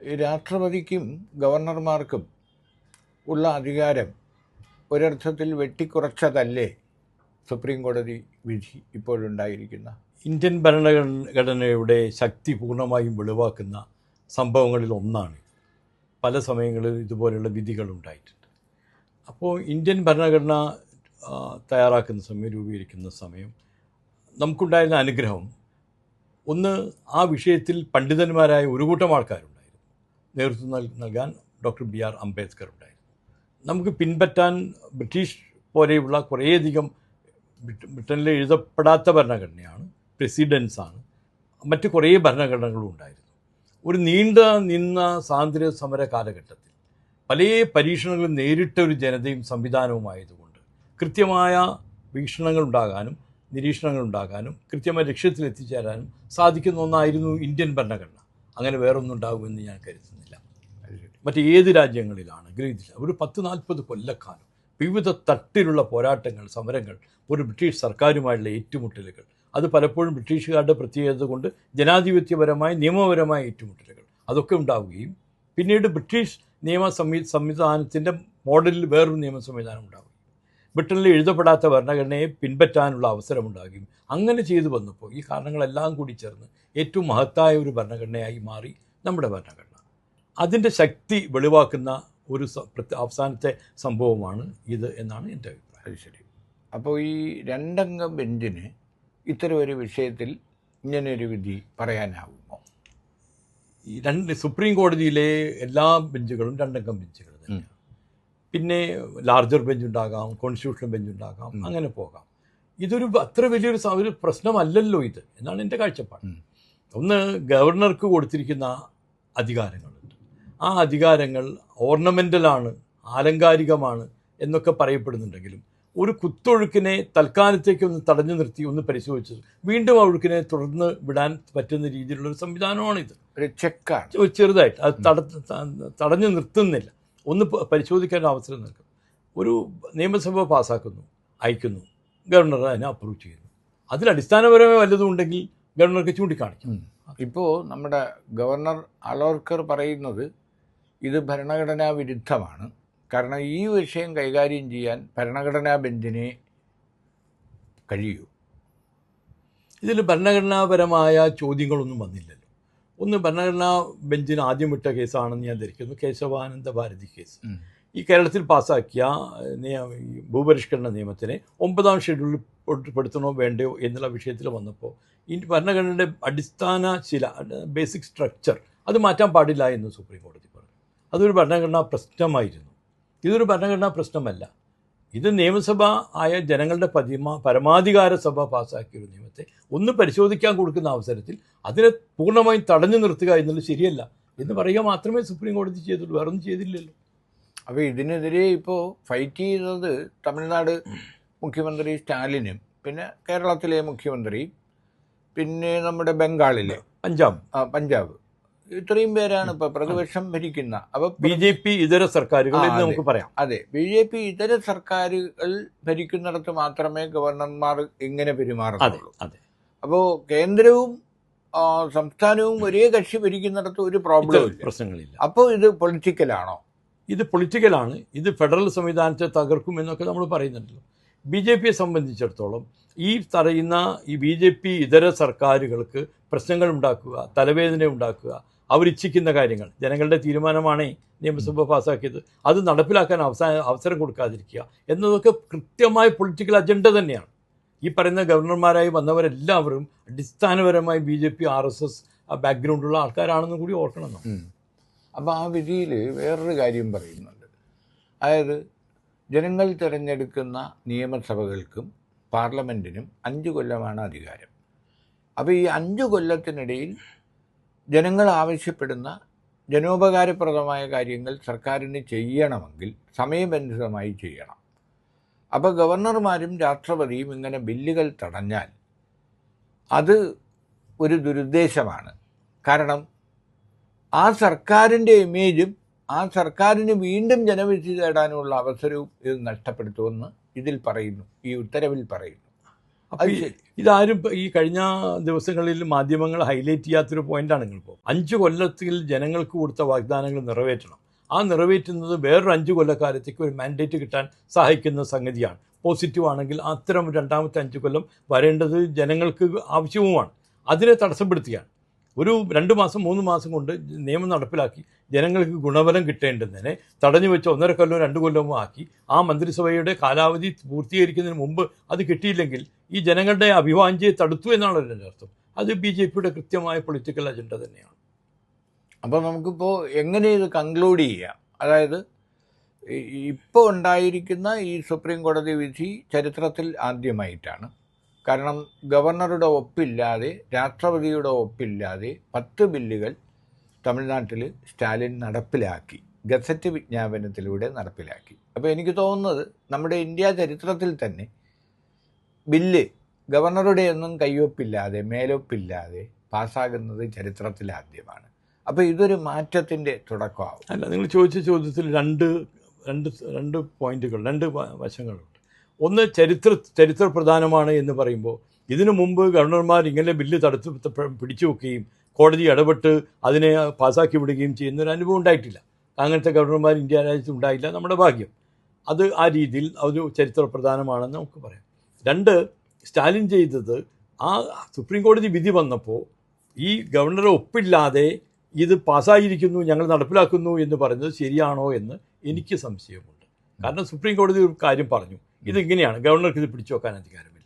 രാഷ്ട്രപതിക്കും ഗവർണർമാർക്കും ഉള്ള അധികാരം ഒരർത്ഥത്തിൽ വെട്ടിക്കുറച്ചതല്ലേ സുപ്രീം കോടതി വിധി ഇപ്പോഴുണ്ടായിരിക്കുന്ന? ഇന്ത്യൻ ഭരണഘടനയുടെ ശക്തി പൂർണ്ണമായും വെളിവാക്കുന്ന സംഭവങ്ങളിൽ ഒന്നാണ്. പല സമയങ്ങളിൽ ഇതുപോലെയുള്ള വിധികൾ ഉണ്ടായിട്ടുണ്ട്. അപ്പോൾ ഇന്ത്യൻ ഭരണഘടന തയ്യാറാക്കുന്ന സമയം, രൂപീകരിക്കുന്ന സമയം നമുക്കുണ്ടായിരുന്ന അനുഗ്രഹം ഒന്ന്, ആ വിഷയത്തിൽ പണ്ഡിതന്മാരായ ഒരു കൂട്ടം ആൾക്കാരുണ്ടായിരുന്നു. നേതൃത്വം നൽകാൻ ഡോക്ടർ BR അംബേദ്കർ ഉണ്ടായിരുന്നു. നമുക്ക് പിൻപറ്റാൻ ബ്രിട്ടീഷ് പോലെയുള്ള കുറേയധികം ബ്രിട്ടനിൽ എഴുതപ്പെടാത്ത ഭരണഘടനയാണ്, പ്രസിഡൻസാണ്, മറ്റ് കുറേ ഭരണഘടനകളും ഉണ്ടായിരുന്നു. ഒരു നീണ്ട നിന്ന സ്വാതന്ത്ര്യ സമര കാലഘട്ടത്തിൽ പല പരീക്ഷണങ്ങളും നേരിട്ട ഒരു ജനതയും സംവിധാനവുമായതുകൊണ്ട് കൃത്യമായ വീക്ഷണങ്ങൾ ഉണ്ടാകാനും നിരീക്ഷണങ്ങൾ ഉണ്ടാകാനും കൃത്യമായ ലക്ഷ്യത്തിലെത്തിച്ചേരാനും സാധിക്കുന്ന ഒന്നായിരുന്നു ഇന്ത്യൻ ഭരണഘടന. അങ്ങനെ വേറൊന്നും ഉണ്ടാകുമെന്ന് ഞാൻ കരുതുന്നില്ല. മറ്റേത് രാജ്യങ്ങളിലാണെങ്കിലും ഇതില്ല. ഒരു 10-40 കൊല്ലക്കാലം വിവിധ തട്ടിലുള്ള പോരാട്ടങ്ങൾ, സമരങ്ങൾ, ഒരു ബ്രിട്ടീഷ് സർക്കാരുമായുള്ള ഏറ്റുമുട്ടലുകൾ, അത് പലപ്പോഴും ബ്രിട്ടീഷുകാരുടെ പ്രത്യേകത കൊണ്ട് ജനാധിപത്യപരമായ നിയമപരമായ ഏറ്റുമുട്ടലുകൾ അതൊക്കെ ഉണ്ടാവുകയും പിന്നീട് ബ്രിട്ടീഷ് സംവിധാനത്തിൻ്റെ മോഡലിൽ വേറൊരു നിയമ സംവിധാനം ഉണ്ടാവുകയും ബ്രിട്ടനിൽ എഴുതപ്പെടാത്ത ഭരണഘടനയെ പിൻപറ്റാനുള്ള അവസരമുണ്ടാകുകയും അങ്ങനെ ചെയ്തു വന്നപ്പോൾ ഈ കാരണങ്ങളെല്ലാം കൂടി ചേർന്ന് ഏറ്റവും മഹത്തായ ഒരു ഭരണഘടനയായി മാറി നമ്മുടെ ഭരണഘടന. അതിൻ്റെ ശക്തി വെളിവാക്കുന്ന ഒരു അവസാനത്തെ സംഭവമാണ് ഇത് എന്നാണ് എൻ്റെ അഭിപ്രായം. ശരി. അപ്പോൾ ഈ രണ്ടംഗ ബെഞ്ചിന് ഇത്തരം ഒരു വിഷയത്തിൽ ഇങ്ങനെയൊരു വിധി പറയാനാവുമോ? ഈ സുപ്രീം കോടതിയിലെ എല്ലാ ബെഞ്ചുകളും രണ്ടംഗം ബെഞ്ചുകൾ തന്നെയാണ്. പിന്നെ ലാർജർ ബെഞ്ച് ഉണ്ടാകാം, കോൺസ്റ്റിറ്റ്യൂഷണൽ ബെഞ്ച് ഉണ്ടാകാം, അങ്ങനെ പോകാം. ഇതൊരു അത്ര വലിയൊരു പ്രശ്നമല്ലല്ലോ ഇത് എന്നാണ് എൻ്റെ കാഴ്ചപ്പാട്. ഒന്ന്, ഗവർണർക്ക് കൊടുത്തിരിക്കുന്ന അധികാരങ്ങളുണ്ട്. ആ അധികാരങ്ങൾ ഓർണമെൻ്റലാണ്, ആലങ്കാരികമാണ് എന്നൊക്കെ പറയപ്പെടുന്നുണ്ടെങ്കിലും ഒരു കുത്തൊഴുക്കിനെ തൽക്കാലത്തേക്കൊന്ന് തടഞ്ഞു നിർത്തി ഒന്ന് പരിശോധിച്ച് വീണ്ടും ആ ഒഴുക്കിനെ തുടർന്ന് വിടാൻ പറ്റുന്ന രീതിയിലുള്ളൊരു സംവിധാനമാണിത്. ഒരു ചെക്കാണ്, ചെറുതായിട്ട് അത് തടഞ്ഞു നിർത്തുന്നില്ല, ഒന്ന് പരിശോധിക്കാൻ അവസരം നൽകും. ഒരു നിയമസഭ പാസ്സാക്കുന്നു, അയക്കുന്നു, ഗവർണർ അതിനെ അപ്രൂവ് ചെയ്യുന്നു. അതിൽ അടിസ്ഥാനപരമായി വല്ലതും ഉണ്ടെങ്കിൽ ഗവർണർക്ക് ചൂണ്ടിക്കാണിക്കും. ഇപ്പോൾ നമ്മുടെ ഗവർണർ അലോർക്കർ പറയുന്നത് ഇത് ഭരണഘടനാ വിരുദ്ധമാണ്, കാരണം ഈ വിഷയം കൈകാര്യം ചെയ്യാൻ ഭരണഘടനാ ബെഞ്ചിനെ കഴിയൂ. ഇതിൽ ഭരണഘടനാപരമായ ചോദ്യങ്ങളൊന്നും വന്നില്ലല്ലോ. ഒന്ന്, ഭരണഘടനാ ബെഞ്ചിന് ആദ്യം വിട്ട കേസാണെന്ന് ഞാൻ ധരിക്കുന്നു, കേശവാനന്ദ ഭാരതി കേസ്. ഈ കേരളത്തിൽ പാസ്സാക്കിയ ഭൂപരിഷ്കരണ നിയമത്തിനെ 9ാം ഷെഡ്യൂളിൽ ഉൾപ്പെടുത്തണോ വേണ്ടയോ എന്നുള്ള വിഷയത്തിൽ വന്നപ്പോൾ ഈ ഭരണഘടനയുടെ അടിസ്ഥാന ശില, ബേസിക് സ്ട്രക്ചർ അത് മാറ്റാൻ പാടില്ല എന്ന് സുപ്രീം കോടതി പറഞ്ഞു. അതൊരു ഭരണഘടനാ പ്രശ്നമായിരുന്നു. ഇതൊരു ഭരണഘടനാ പ്രശ്നമല്ല. ഇത് നിയമസഭ ആയ ജനങ്ങളുടെ പരമാധികാര സഭ പാസ്സാക്കിയൊരു നിയമത്തെ ഒന്ന് പരിശോധിക്കാൻ കൊടുക്കുന്ന അവസരത്തിൽ അതിനെ പൂർണ്ണമായും തടഞ്ഞു നിർത്തുക എന്നുള്ളത് ശരിയല്ല എന്ന് പറയുക മാത്രമേ സുപ്രീം കോടതി ചെയ്തുള്ളൂ, വേറൊന്നും ചെയ്തില്ലല്ലോ. അപ്പോൾ ഇതിനെതിരെ ഇപ്പോൾ ഫൈറ്റ് ചെയ്യുന്നത് തമിഴ്നാട് മുഖ്യമന്ത്രി സ്റ്റാലിനും, പിന്നെ കേരളത്തിലെ മുഖ്യമന്ത്രി, പിന്നെ നമ്മുടെ ബംഗാളിലെ പഞ്ചാബ്, ഇത്രയും പേരാണ് ഇപ്പോൾ പ്രതിപക്ഷം ഭരിക്കുന്ന. അപ്പോൾ BJP ഇതര സർക്കാരുകൾ എന്ന് നമുക്ക് പറയാം. അതെ, BJP ഇതര സർക്കാരുകൾ ഭരിക്കുന്നിടത്ത് മാത്രമേ ഗവർണർമാർ ഇങ്ങനെ പെരുമാറുന്നുള്ളൂ. അപ്പോൾ കേന്ദ്രവും സംസ്ഥാനവും ഒരേ കക്ഷി ഭരിക്കുന്നിടത്ത് ഒരു പ്രശ്നങ്ങളില്ല. അപ്പോൾ ഇത് പൊളിറ്റിക്കലാണോ? ഇത് പൊളിറ്റിക്കലാണ്. ഇത് ഫെഡറൽ സംവിധാനത്തെ തകർക്കും എന്നൊക്കെ നമ്മൾ പറയുന്നുണ്ടല്ലോ. BJPയെ സംബന്ധിച്ചിടത്തോളം ഈ പറയുന്ന ഈ BJP ഇതര സർക്കാരുകൾക്ക് പ്രശ്നങ്ങൾ ഉണ്ടാക്കുക, തലവേദന ഉണ്ടാക്കുക, അവരിച്ഛിക്കുന്ന കാര്യങ്ങൾ, ജനങ്ങളുടെ തീരുമാനമാണ് നിയമസഭ പാസ്സാക്കിയത്, അത് നടപ്പിലാക്കാൻ അവസരം കൊടുക്കാതിരിക്കുക എന്നതൊക്കെ കൃത്യമായ പൊളിറ്റിക്കൽ അജണ്ട തന്നെയാണ്. ഈ പറയുന്ന ഗവർണർമാരായി വന്നവരെല്ലാവരും അടിസ്ഥാനപരമായി BJP RSS ബാക്ക്ഗ്രൗണ്ടുള്ള ആൾക്കാരാണെന്ന് കൂടി ഓർക്കണം. അപ്പോൾ ആ വിധിയിൽ വേറൊരു കാര്യം പറയുന്നുണ്ട്. അതായത് ജനങ്ങൾ തിരഞ്ഞെടുക്കുന്ന നിയമസഭകൾക്കും പാർലമെൻറ്റിനും 5 കൊല്ലമാണ് അധികാരം. അപ്പോൾ ഈ 5 കൊല്ലത്തിനിടയിൽ ജനങ്ങൾ ആവശ്യപ്പെടുന്ന ജനോപകാരപ്രദമായ കാര്യങ്ങൾ സർക്കാരിന് ചെയ്യണമെങ്കിൽ സമയബന്ധിതമായി ചെയ്യണം. അപ്പോൾ ഗവർണർമാരും രാഷ്ട്രപതിയും ഇങ്ങനെ ബില്ലുകൾ തടഞ്ഞാൽ അത് ഒരു ദുരുദ്ദേശമാണ്. കാരണം ആ സർക്കാരിൻ്റെ ഇമേജും ആ സർക്കാരിന് വീണ്ടും ജനവിധി തേടാനുള്ള അവസരവും ഇത് നഷ്ടപ്പെടുത്തുമെന്ന് ഇതിൽ പറയുന്നു, ഈ ഉത്തരവിൽ പറയുന്നു. അപ്പോൾ ഇതാരും ഈ കഴിഞ്ഞ ദിവസങ്ങളിൽ മാധ്യമങ്ങൾ ഹൈലൈറ്റ് ചെയ്യാത്തൊരു പോയിന്റാണ് നിങ്ങളിപ്പോൾ 5 കൊല്ലത്തിൽ ജനങ്ങൾക്ക് കൊടുത്ത വാഗ്ദാനങ്ങൾ നിറവേറ്റണം. ആ നിറവേറ്റുന്നത് വേറൊരു 5 കൊല്ലക്കാലത്തേക്ക് ഒരു മാൻഡേറ്റ് കിട്ടാൻ സഹായിക്കുന്ന സംഗതിയാണ്. പോസിറ്റീവ് ആണെങ്കിൽ അത്തരം രണ്ടാമത്തെ 5 കൊല്ലം വരേണ്ടത് ജനങ്ങൾക്ക് ആവശ്യവുമാണ്. അതിനെ തടസ്സപ്പെടുത്തുകയാണ്. ഒരു 2 മാസം 3 മാസം കൊണ്ട് നിയമം നടപ്പിലാക്കി ജനങ്ങൾക്ക് ഗുണഫലം കിട്ടേണ്ടതിനെ തടഞ്ഞു വെച്ച് 1.5 കൊല്ലമോ 2 കൊല്ലമോ ആക്കി ആ മന്ത്രിസഭയുടെ കാലാവധി പൂർത്തീകരിക്കുന്നതിന് മുമ്പ് അത് കിട്ടിയില്ലെങ്കിൽ ഈ ജനങ്ങളുടെ അഭിവാഞ്ഛയെ തടുത്തു എന്നാണ് എൻ്റെ അർത്ഥം. അത് BJPയുടെ കൃത്യമായ പൊളിറ്റിക്കൽ അജണ്ട തന്നെയാണ്. അപ്പോൾ നമുക്കിപ്പോൾ എങ്ങനെ ഇത് കൺക്ലൂഡ് ചെയ്യാം? അതായത് ഇപ്പോൾ ഉണ്ടായിരിക്കുന്ന ഈ സുപ്രീം കോടതി വിധി ചരിത്രത്തിൽ ആദ്യമായിട്ടാണ്. കാരണം ഗവർണറുടെ ഒപ്പില്ലാതെ, രാഷ്ട്രപതിയുടെ ഒപ്പില്ലാതെ 10 ബില്ലുകൾ തമിഴ്നാട്ടിൽ സ്റ്റാലിൻ നടപ്പിലാക്കി, ഗസറ്റ് വിജ്ഞാപനത്തിലൂടെ നടപ്പിലാക്കി. അപ്പോൾ എനിക്ക് തോന്നുന്നത് നമ്മുടെ ഇന്ത്യ ചരിത്രത്തിൽ തന്നെ ബില്ല് ഗവർണറുടെ ഒന്നും കയ്യൊപ്പില്ലാതെ, മേലൊപ്പില്ലാതെ പാസ്സാകുന്നത് ചരിത്രത്തിലാദ്യമാണ്. അപ്പോൾ ഇതൊരു മാറ്റത്തിൻ്റെ തുടക്കമാവും. അല്ല, നിങ്ങൾ ചോദിച്ച ചോദ്യത്തിൽ രണ്ട് പോയിന്റുകൾ, 2 വശങ്ങളുണ്ട്. ഒന്ന്, ചരിത്ര പ്രധാനമാണ് എന്ന് പറയുമ്പോൾ ഇതിനു മുമ്പ് ഗവർണർമാർ ഇങ്ങനെ ബില്ല് പിടിച്ചു വെക്കുകയും കോടതി ഇടപെട്ട് അതിനെ പാസ്സാക്കി വിടുകയും ചെയ്യുന്നൊരു അനുഭവം ഉണ്ടായിട്ടില്ല. അങ്ങനത്തെ ഗവർണർമാർ ഇന്ത്യ രാജ്യത്ത് ഉണ്ടായില്ല. നമ്മുടെ ഭാഗ്യം. അത് ആ രീതിയിൽ ഒരു ചരിത്ര പ്രധാനമാണെന്ന് നമുക്ക് പറയാം. 2, സ്റ്റാലിൻ ചെയ്തത് ആ സുപ്രീം കോടതി വിധി വന്നപ്പോൾ ഈ ഗവർണറെ ഒപ്പില്ലാതെ ഇത് പാസ്സായിരിക്കുന്നു, ഞങ്ങൾ നടപ്പിലാക്കുന്നു എന്ന് പറയുന്നത് ശരിയാണോ എന്ന് എനിക്ക് സംശയമുണ്ട്. കാരണം സുപ്രീം കോടതി ഒരു കാര്യം പറഞ്ഞു, ഇതിങ്ങനെയാണ്, ഗവർണർക്ക് ഇത് പിടിച്ചു വെക്കാൻ അധികാരമില്ല.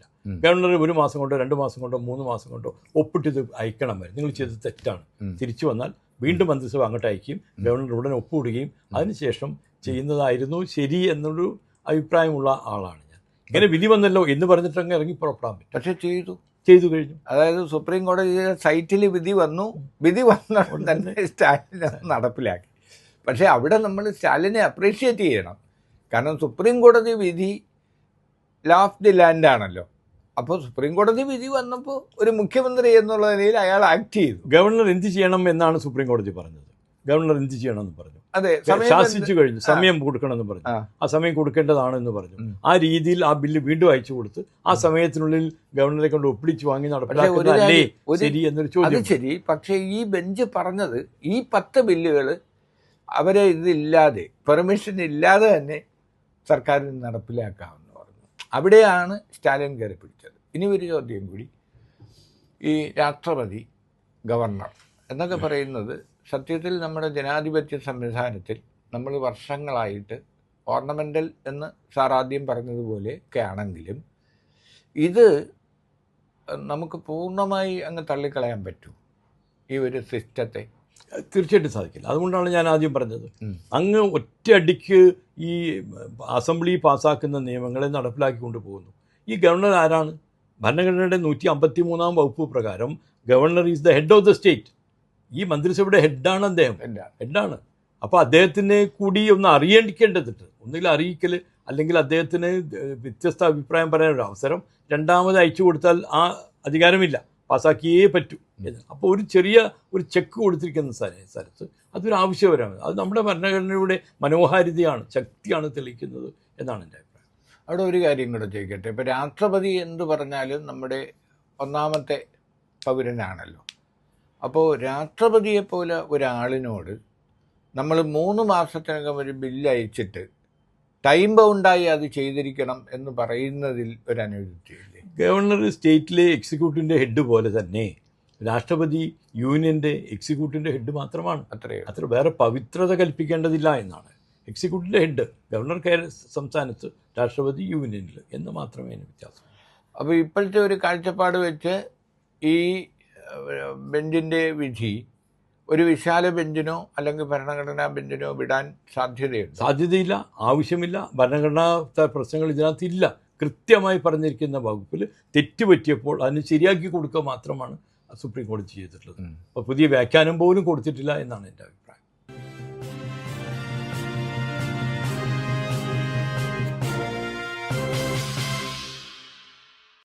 ഗവർണർ 1 മാസം കൊണ്ടോ 2 മാസം കൊണ്ടോ 3 മാസം കൊണ്ടോ ഒപ്പിട്ടിത് അയക്കണം വരെ. നിങ്ങൾ ചെയ്തത് തെറ്റാണ്. തിരിച്ചു വന്നാൽ വീണ്ടും മന്ത്രിസഭ അങ്ങോട്ട് അയക്കുകയും ഗവർണർ ഉടനെ ഒപ്പിടുകയും അതിനുശേഷം ചെയ്യുന്നതായിരുന്നു ശരി എന്നൊരു അഭിപ്രായമുള്ള ആളാണ് ഞാൻ. ഇങ്ങനെ വിധി വന്നല്ലോ എന്ന് പറഞ്ഞിട്ട് അങ്ങ് ഇറങ്ങി പുറപ്പെടാൻ പറ്റും. പക്ഷെ ചെയ്തു കഴിഞ്ഞു. അതായത് സുപ്രീം കോടതിയുടെ സൈറ്റിൽ വിധി വന്നു തന്നെ സ്റ്റാലിൻ നടപ്പിലാക്കി. പക്ഷേ അവിടെ നമ്മൾ സ്റ്റാലിനെ അപ്രീഷിയേറ്റ് ചെയ്യണം. കാരണം സുപ്രീം കോടതി വിധി ലോ ഓഫ് ദി ലാൻഡ് ആണല്ലോ. അപ്പോൾ സുപ്രീം കോടതി വിധി വന്നപ്പോൾ ഒരു മുഖ്യമന്ത്രി എന്നുള്ള നിലയിൽ അയാൾ ആക്ട് ചെയ്തു. ഗവർണർ എന്ത് ചെയ്യണം എന്നാണ് സുപ്രീം കോടതി പറഞ്ഞത്. ഗവർണർ എന്ത് ചെയ്യണമെന്ന് പറഞ്ഞു. അതെ, ശാസിച്ചു കഴിഞ്ഞു. സമയം കൊടുക്കണമെന്ന് പറഞ്ഞു. ആ സമയം കൊടുക്കേണ്ടതാണെന്ന് പറഞ്ഞു. ആ രീതിയിൽ ആ ബില്ല് വീണ്ടും അയച്ചു കൊടുത്ത് ആ സമയത്തിനുള്ളിൽ ഗവർണറെ കൊണ്ട് ഒപ്പിടിച്ച് വാങ്ങി നടപ്പിലാക്കുന്നതല്ലേ ശരി എന്നൊരു ചോദ്യം. ശരി, പക്ഷേ ഈ ബെഞ്ച് പറഞ്ഞത് ഈ 10 ബില്ലുകൾ അവരെ ഇതില്ലാതെ, പെർമിഷൻ ഇല്ലാതെ തന്നെ സർക്കാരിന് നടപ്പിലാക്കാമെന്ന് പറഞ്ഞു. അവിടെയാണ് സ്റ്റാലിൻ കയറി പിടിച്ചത്. ഇനി ഒരു ചോദ്യം കൂടി. ഈ രാഷ്ട്രപതി, ഗവർണർ എന്നൊക്കെ പറയുന്നത് സത്യത്തിൽ നമ്മുടെ ജനാധിപത്യ സംവിധാനത്തിൽ നമ്മൾ വർഷങ്ങളായിട്ട് ഓർണമെൻ്റൽ എന്ന് സാർ ആദ്യം പറഞ്ഞതുപോലെ ഒക്കെ ആണെങ്കിലും ഇത് നമുക്ക് പൂർണ്ണമായി അങ്ങ് തള്ളിക്കളയാൻ പറ്റും ഈ ഒരു സിസ്റ്റത്തെ? തീർച്ചയായിട്ടും സാധിക്കില്ല. അതുകൊണ്ടാണ് ഞാൻ ആദ്യം പറഞ്ഞത്, അങ്ങ് ഒറ്റയടിക്ക് ഈ അസംബ്ലി പാസ്സാക്കുന്ന നിയമങ്ങളെ നടപ്പിലാക്കിക്കൊണ്ട് പോകുന്നു. ഈ ഗവർണർ ആരാണ്? ഭരണഘടനയുടെ 153-ാം വകുപ്പ് പ്രകാരം governor is the head of the state. ഈ മന്ത്രിസഭയുടെ ഹെഡാണ് അദ്ദേഹം, ഹെഡാണ്. അപ്പോൾ അദ്ദേഹത്തിനെ കൂടി ഒന്ന് അറിയിക്കേണ്ടതുണ്ട്. ഒന്നുകിൽ അറിയിക്കൽ, അല്ലെങ്കിൽ അദ്ദേഹത്തിന് വ്യത്യസ്ത അഭിപ്രായം പറയാനൊരു അവസരം രണ്ടാമത് അയച്ചു കൊടുത്താൽ ആ അധികാരമില്ല, പാസ്സാക്കിയേ പറ്റൂ. അപ്പോൾ ഒരു ചെറിയ ചെക്ക് കൊടുത്തിരിക്കുന്ന സ്ഥലത്ത് അതൊരു ആവശ്യപരമാണ്. അത് നമ്മുടെ ഭരണഘടനയുടെ മനോഹാരിതയാണ്, ശക്തിയാണ് തെളിയിക്കുന്നത് എന്നാണ് എൻ്റെ അഭിപ്രായം. അവിടെ ഒരു കാര്യം കൂടെ ചോദിക്കട്ടെ. ഇപ്പോൾ രാഷ്ട്രപതി എന്ത് പറഞ്ഞാലും നമ്മുടെ ഒന്നാമത്തെ പൗരനാണല്ലോ. അപ്പോൾ രാഷ്ട്രപതിയെപ്പോലെ ഒരാളിനോട് നമ്മൾ 3 മാസത്തിനകം ഒരു ബില്ല് അയച്ചിട്ട് ടൈം ബൗണ്ടായി അത് ചെയ്തിരിക്കണം എന്ന് പറയുന്നതിൽ ഒരു അനൗചിത്യമില്ലേ? ഗവർണർ സ്റ്റേറ്റിലെ എക്സിക്യൂട്ടീവിൻ്റെ ഹെഡ് പോലെ തന്നെ രാഷ്ട്രപതി യൂണിയൻ്റെ എക്സിക്യൂട്ടീവിൻ്റെ ഹെഡ് മാത്രമാണ്. അത്ര വേറെ പവിത്രത കൽപ്പിക്കേണ്ടതില്ല എന്നാണ്. എക്സിക്യൂട്ടീവിൻ്റെ ഹെഡ് ഗവർണർ സംസ്ഥാനത്ത്, രാഷ്ട്രപതി യൂണിയനിൽ എന്ന് മാത്രമേ അതിന് വ്യത്യാസം. അപ്പോൾ ഇപ്പോഴത്തെ ഒരു കാഴ്ചപ്പാട് വെച്ച് ഈ ബെഞ്ചിൻ്റെ വിധി ഒരു വിശാല ബെഞ്ചിനോ അല്ലെങ്കിൽ ഭരണഘടനാ ബെഞ്ചിനോ വിടാൻ സാധ്യതയില്ല, ആവശ്യമില്ല. ഭരണഘടനാ പ്രശ്നങ്ങൾ ഇതിനകത്തില്ല. കൃത്യമായി പറഞ്ഞിരിക്കുന്ന വകുപ്പിൽ തെറ്റുപറ്റിയപ്പോൾ അതിന് ശരിയാക്കി കൊടുക്കുക മാത്രമാണ് സുപ്രീം കോടതി ചെയ്തിട്ടുള്ളത്. അപ്പോൾ പുതിയ വ്യാഖ്യാനം പോലും കൊടുത്തിട്ടില്ല എന്നാണ് എൻ്റെ അഭിപ്രായം.